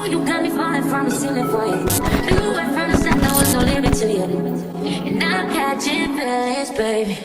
You got me falling from the ceiling for you. You went from the start, there was no limit to you. And I'm catching feelings, baby.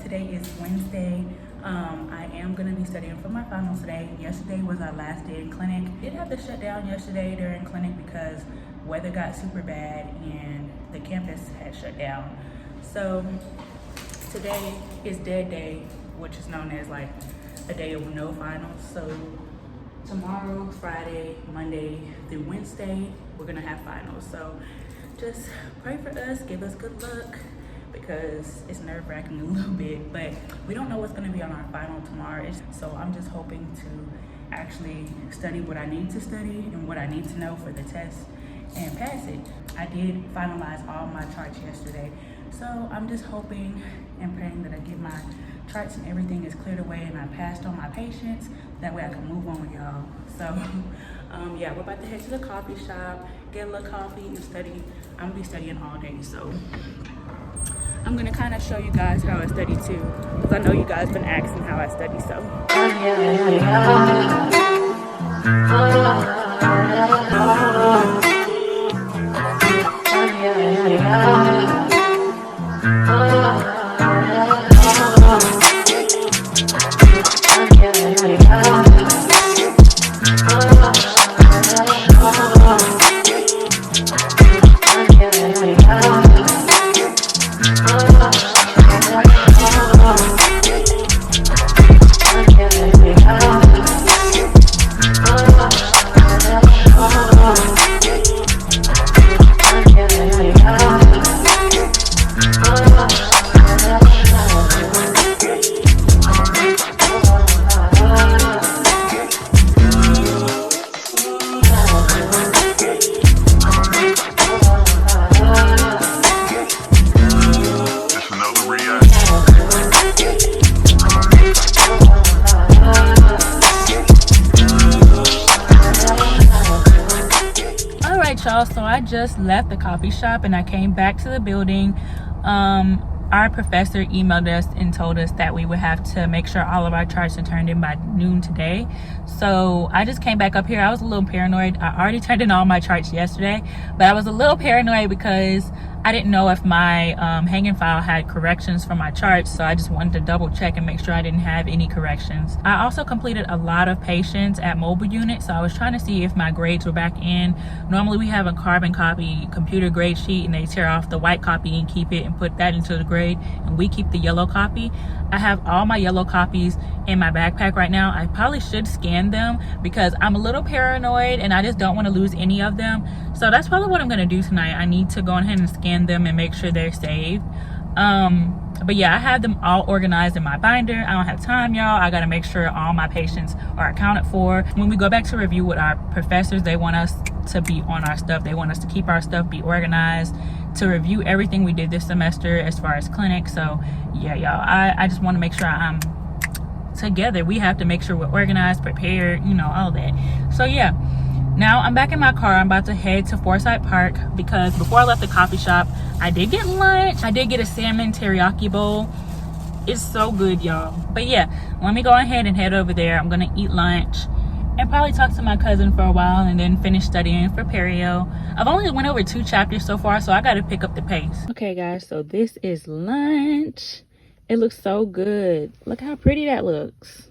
Today is Wednesday. I am going to be studying for my finals today. Yesterday was our last day in clinic. Did have to shut down yesterday during clinic because weather got super bad and the campus had shut down. So today is dead day, which is known as like a day of no finals. So tomorrow, Friday, Monday through Wednesday, we're gonna have finals. So just pray for us, give us good luck, because it's nerve-wracking a little bit, but we don't know what's going to be on our final tomorrow. So I'm just hoping to actually study what I need to study and what I need to know for the test and pass it. I did finalize all my charts yesterday, so I'm just hoping and praying that I get my charts and everything is cleared away and I passed on my patients. That way I can move on with y'all. So yeah, we're about to head to the coffee shop, get a little coffee and study. I'm gonna be studying all day, so I'm gonna kind of show you guys how I study too, because I know you guys been asking how I study, so. Y'all, so I just left the coffee shop and I came back to the building. Our professor emailed us and told us that we would have to make sure all of our charts are turned in by noon today. So I just came back up here. I was a little paranoid. I already turned in all my charts yesterday, but I was a little paranoid because I didn't know if my hanging file had corrections for my charts, so I just wanted to double check and make sure I didn't have any corrections. I also completed a lot of patients at mobile unit, so I was trying to see if my grades were back in. Normally we have a carbon copy computer grade sheet and they tear off the white copy and keep it and put that into the grade, and we keep the yellow copy. I have all my yellow copies in my backpack right now. I probably should scan them because I'm a little paranoid and I just don't want to lose any of them. So that's probably what I'm going to do tonight. I need to go ahead and scan them and make sure they're saved. But yeah, I have them all organized in my binder. I don't have time, y'all. I got to make sure all my patients are accounted for. When we go back to review with our professors, they want us to be on our stuff. They want us to keep our stuff, be organized, to review everything we did this semester as far as clinic. So yeah, y'all, I just want to make sure I'm together. We have to make sure we're organized, prepared, you know, all that. So yeah, now I'm back in my car. I'm about to head to Forsyth Park because before I left the coffee shop, I did get lunch. I did get a salmon teriyaki bowl. It's so good, y'all. But yeah, let me go ahead and head over there. I'm gonna eat lunch and probably talk to my cousin for a while and then finish studying for perio. I've only went over 2 chapters so far, so I gotta pick up the pace. Okay guys, so this is lunch. It looks so good. Look how pretty that looks.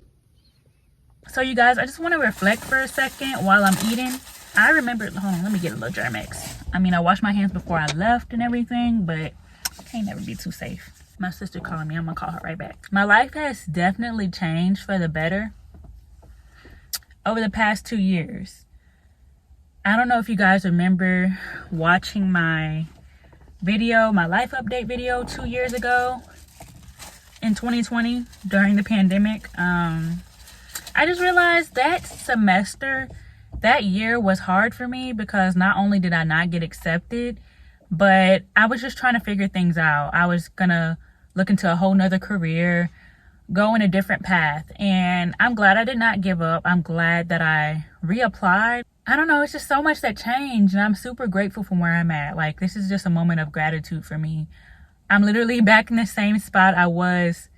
So you guys, I just want to reflect for a second while I'm eating. I remember, hold on, let me get a little Germ-X. I mean, I washed my hands before I left and everything, but I can't never be too safe. My sister calling me, I'm gonna call her right back. My life has definitely changed for the better over the past 2 years. I don't know if you guys remember watching my video, my life update video 2 years ago in 2020 during the pandemic. I just realized that semester, that year was hard for me because not only did I not get accepted, but I was just trying to figure things out. I was gonna look into a whole nother career, go in a different path. And I'm glad I did not give up. I'm glad that I reapplied. I don't know, it's just so much that changed, and I'm super grateful for where I'm at. Like, this is just a moment of gratitude for me. I'm literally back in the same spot I was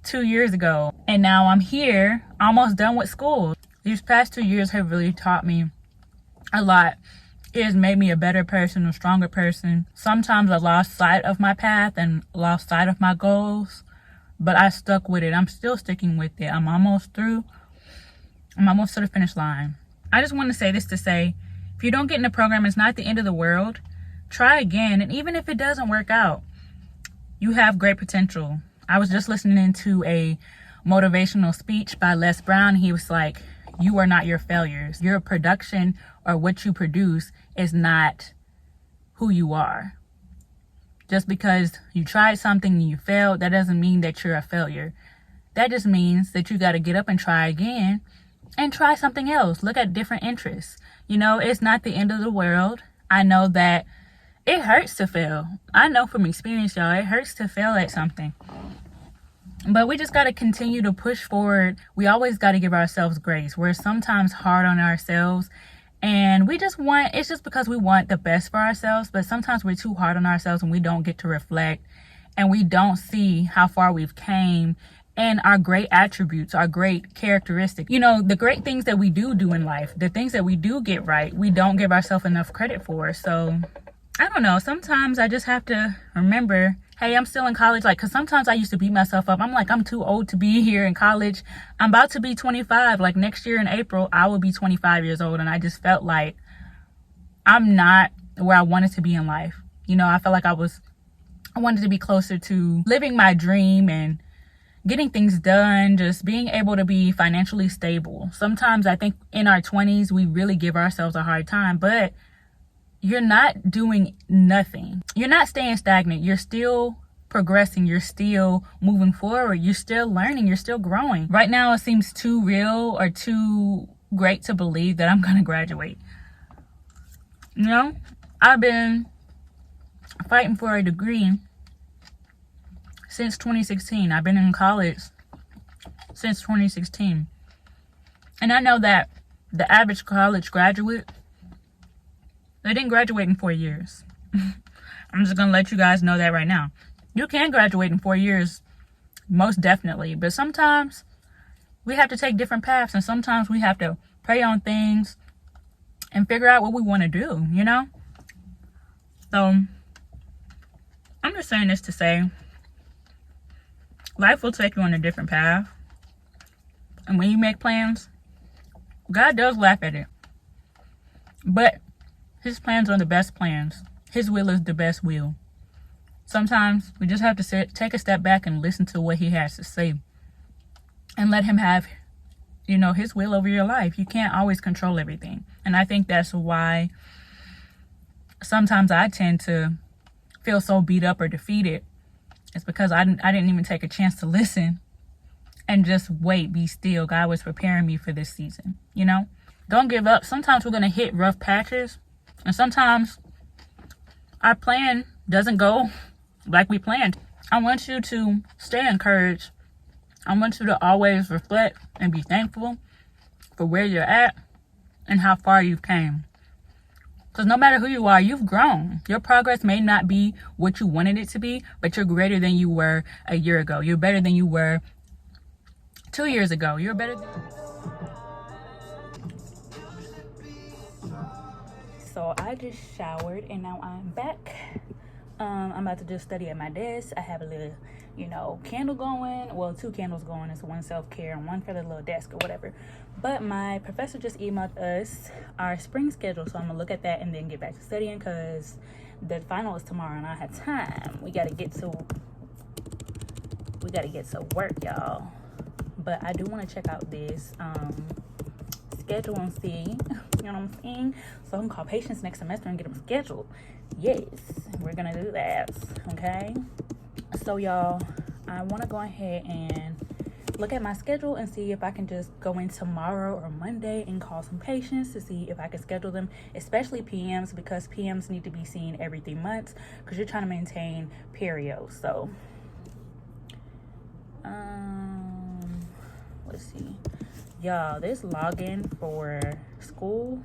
2 years ago, and now I'm here, almost done with school. These past 2 years have really taught me a lot. It has made me a better person, a stronger person. Sometimes I lost sight of my path and lost sight of my goals, but I stuck with it. I'm still sticking with it. I'm almost through. I'm almost to the finish line. I just want to say this to say, if you don't get in the program, it's not the end of the world. Try again, and even if it doesn't work out, you have great potential. I was just listening to a motivational speech by Les Brown. He was like, you are not your failures. Your production or what you produce is not who you are. Just because you tried something and you failed, that doesn't mean that you're a failure. That just means that you got to get up and try again and try something else. Look at different interests. You know, it's not the end of the world. I know that it hurts to fail. I know from experience, y'all, it hurts to fail at something. But we just got to continue to push forward. We always got to give ourselves grace. We're sometimes hard on ourselves, and it's just because we want the best for ourselves, but sometimes we're too hard on ourselves and we don't get to reflect, and we don't see how far we've came and our great attributes, our great characteristics. You know, the great things that we do in life, the things that we do get right, we don't give ourselves enough credit for. So I don't know, sometimes I just have to remember, hey, I'm still in college. Like, because sometimes I used to beat myself up. I'm like, I'm too old to be here in college. I'm about to be 25. Like, next year in April, I will be 25 years old. And I just felt like I'm not where I wanted to be in life. You know, I felt like I wanted to be closer to living my dream and getting things done, just being able to be financially stable. Sometimes I think in our 20s, we really give ourselves a hard time, but you're not doing nothing. You're not staying stagnant. You're still progressing. You're still moving forward. You're still learning. You're still growing. Right now, it seems too real or too great to believe that I'm going to graduate. You know, I've been fighting for a degree since 2016. I've been in college since 2016. And I know that the average college graduate, they didn't graduate in 4 years. I'm just going to let you guys know that right now. You can graduate in 4 years, most definitely. But sometimes we have to take different paths. And sometimes we have to pray on things and figure out what we want to do, you know? So I'm just saying this to say, life will take you on a different path. And when you make plans, God does laugh at it. But His plans are the best plans. His will is the best will. Sometimes we just have to take a step back and listen to what He has to say. And let Him have, you know, His will over your life. You can't always control everything. And I think that's why sometimes I tend to feel so beat up or defeated. It's because I didn't even take a chance to listen and just wait, be still. God was preparing me for this season, you know? Don't give up. Sometimes we're going to hit rough patches, and sometimes our plan doesn't go like we planned. I want you to stay encouraged. I want you to always reflect and be thankful for where you're at and how far you've came. Because no matter who you are, you've grown. Your progress may not be what you wanted it to be, but you're greater than you were a year ago. You're better than you were 2 years ago. You're better than... So I just showered and now I'm back. I'm about to just study at my desk. I have a little, you know, candle going. Well, 2 candles going. It's one self-care and one for the little desk or whatever. But my professor just emailed us our spring schedule. So I'm going to look at that and then get back to studying because the final is tomorrow and I have time. We got to get to work, y'all. But I do want to check out this schedule and see, you know what I'm saying? So I can call patients next semester and get them scheduled. Yes, we're gonna do that. Okay, so y'all, I want to go ahead and look at my schedule and see if I can just go in tomorrow or Monday and call some patients to see if I can schedule them, especially PMs, because PMs need to be seen every 3 months because you're trying to maintain perio. So let's see, y'all, this login for school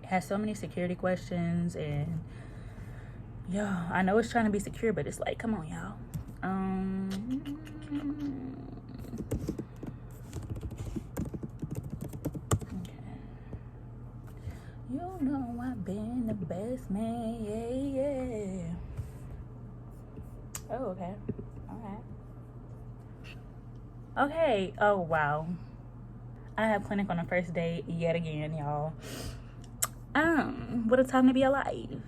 has so many security questions, and yeah, I know it's trying to be secure, but it's like, come on, y'all. Okay. You know I've been the best man, yeah. Oh, okay. All right. Okay. Oh, wow. I have clinic on the first day yet again, y'all. What a time to be alive.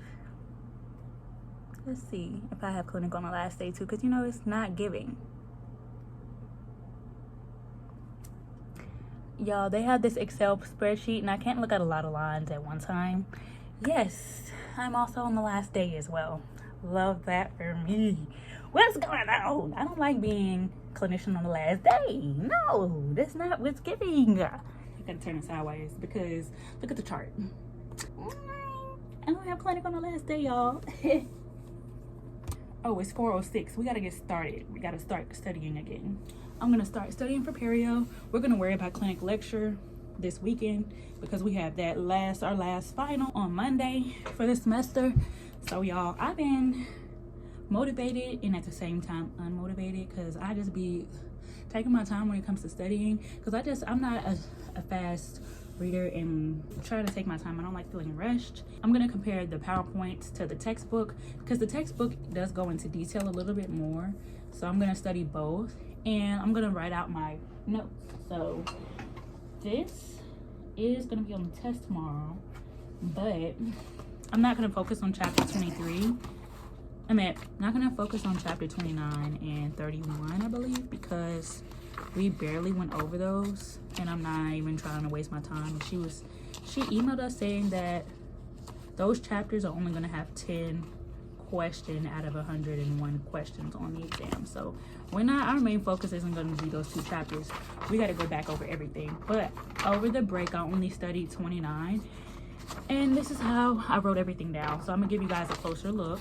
Let's see if I have clinic on the last day too, because you know it's not giving. Y'all, they have this Excel spreadsheet and I can't look at a lot of lines at one time. Yes, I'm also on the last day as well. Love that for me. What's going on? I don't like being clinician on the last day. No, that's not what's giving. I gotta turn it sideways because look at the chart. I don't have clinic on the last day, y'all. Oh, it's 4:06. We gotta get started. We gotta start studying again. I'm gonna start studying for perio. We're gonna worry about clinic lecture this weekend because we have that our last final on Monday for the semester. So y'all, I've been motivated and at the same time unmotivated because I just be taking my time when it comes to studying because I'm not a fast reader and try to take my time. I don't like feeling rushed. I'm gonna compare the PowerPoints to the textbook because the textbook does go into detail a little bit more. So I'm gonna study both and I'm gonna write out my notes. So this is gonna be on the test tomorrow, but I'm not gonna focus on chapter 23. Not gonna focus on chapter 29 and 31, I believe, because we barely went over those and I'm not even trying to waste my time. She emailed us saying that those chapters are only gonna have 10 question out of 101 questions on the exam. So our main focus isn't gonna be those 2 chapters. We gotta go back over everything. But over the break, I only studied 29. And this is how I wrote everything down. So I'm gonna give you guys a closer look.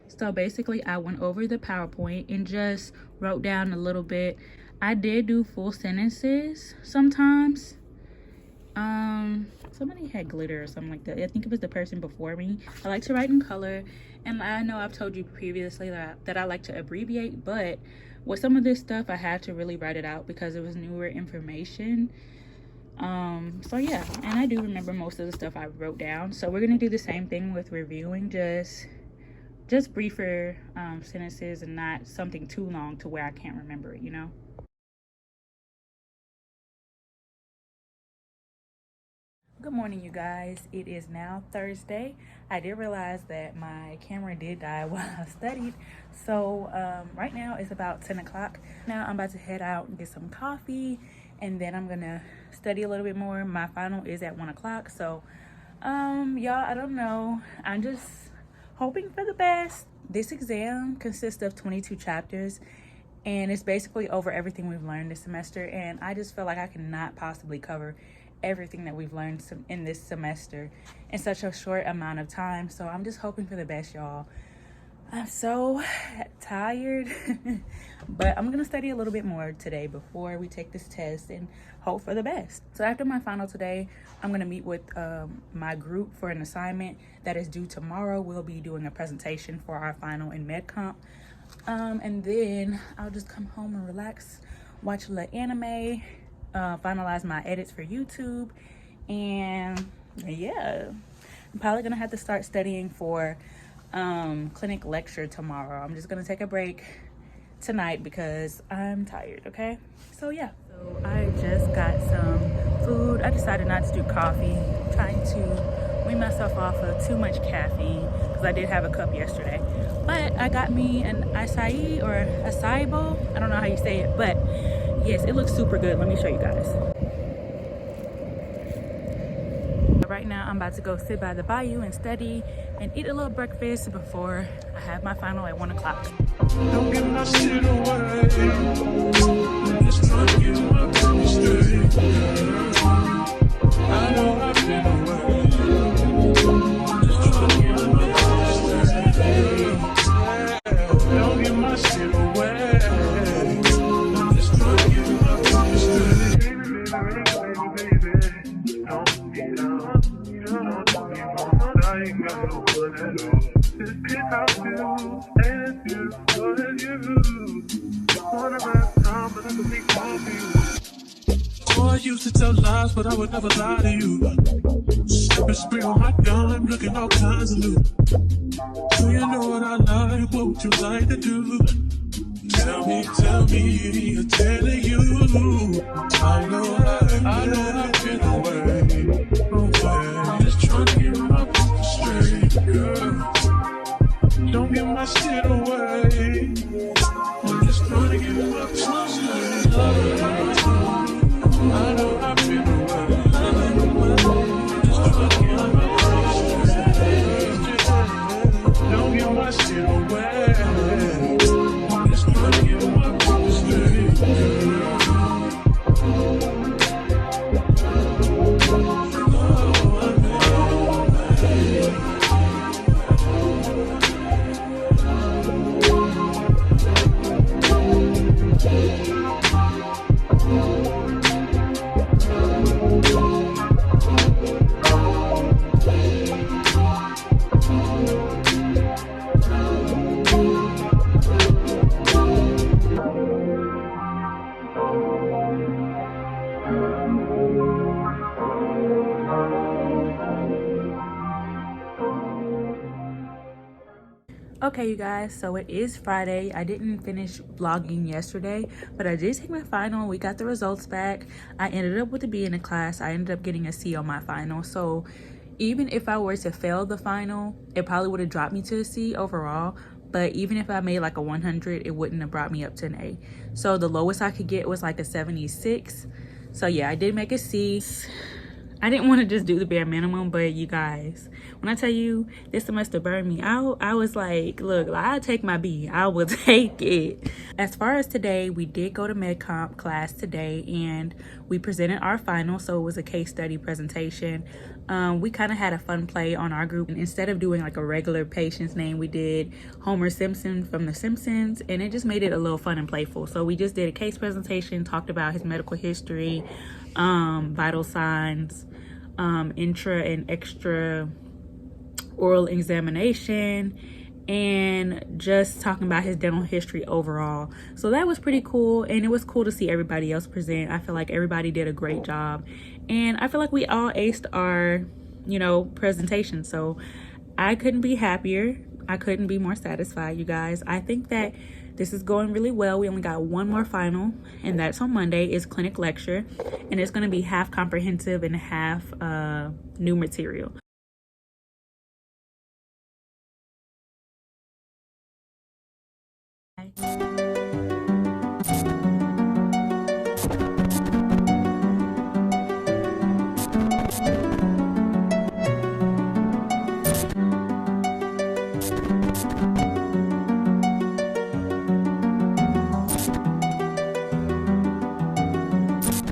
So basically I went over the PowerPoint and just wrote down a little bit. I did do full sentences sometimes. Somebody had glitter or something like that. I think it was the person before me. I like to write in color, and I know I've told you previously that I like to abbreviate, but with some of this stuff I had to really write it out because it was newer information. So yeah, and I do remember most of the stuff I wrote down. So we're gonna do the same thing with reviewing, just briefer sentences and not something too long to where I can't remember it, you know? Good morning, you guys. It is now Thursday. I did realize that my camera did die while I studied. So right now it's about 10 o'clock. Now I'm about to head out and get some coffee, and then I'm gonna study a little bit more. My final is at 1 o'clock. So y'all, I don't know. I'm just hoping for the best. This exam consists of 22 chapters and it's basically over everything we've learned this semester, and I just feel like I cannot possibly cover everything that we've learned in this semester in such a short amount of time. So I'm just hoping for the best, y'all. I'm so tired but I'm gonna study a little bit more today before we take this test and hope for the best. So after my final today, I'm gonna meet with my group for an assignment that is due tomorrow. We'll be doing a presentation for our final in MedComp, and then I'll just come home and relax, watch a little anime, finalize my edits for YouTube, and yeah, I'm probably gonna have to start studying for clinic lecture tomorrow. I'm just gonna take a break tonight because I'm tired. Okay, so yeah, so I just got some food. I decided not to do coffee. I'm trying to wean myself off of too much caffeine because I did have a cup yesterday, but I got me an acai or acai bowl. I don't know how you say it, but yes, it looks super good. Let me show you guys. Right now, I'm about to go sit by the bayou and study and eat a little breakfast before I have my final at 1 o'clock. Don't give my shit away. It's not giving my baby straight. I know I've been away. Just trying to get my baby straight. Don't give my shit away. Just trying to get my baby straight. Baby, baby, baby, baby. Don't but I would never lie to you. Step and spray on my gun, looking all kinds of loot. Do you know what I like? What would you like to do? Tell me, I'm telling you. I know I've been away. I'm just trying to get my business straight, girl. Don't give my shit away. I'm just trying to get my business straight. I know I've been away. Just trying to get my business straight. Don't give my shit away. I'm just trying to get my business straight. Okay, you guys, so it is Friday. I didn't finish vlogging yesterday, but I did take my final. We got the results back. I ended up with a B in the class. I ended up getting a C on my final. So even if I were to fail the final, it probably would have dropped me to a C overall. But even if I made like a 100, it wouldn't have brought me up to an A. So the lowest I could get was like a 76. So yeah, I did make a C. I didn't want to just do the bare minimum, but you guys, when I tell you this semester burned me out, I was like, look, I'll take my B. I will take it. As far as today, we did go to MedComp class today and we presented our final. So it was a case study presentation. We kind of had a fun play on our group. And instead of doing like a regular patient's name, we did Homer Simpson from The Simpsons, and it just made it a little fun and playful. So we just did a case presentation, talked about his medical history, vital signs, intra and extra oral examination, and just talking about his dental history overall. So that was pretty cool, and it was cool to see everybody else present. I feel like everybody did a great job, and I feel like we all aced our, presentation. So I couldn't be happier. I couldn't be more satisfied, you guys. I think that this is going really well. We only got one more final, and that's on Monday. It's clinic lecture, and it's going to be half comprehensive and half new material.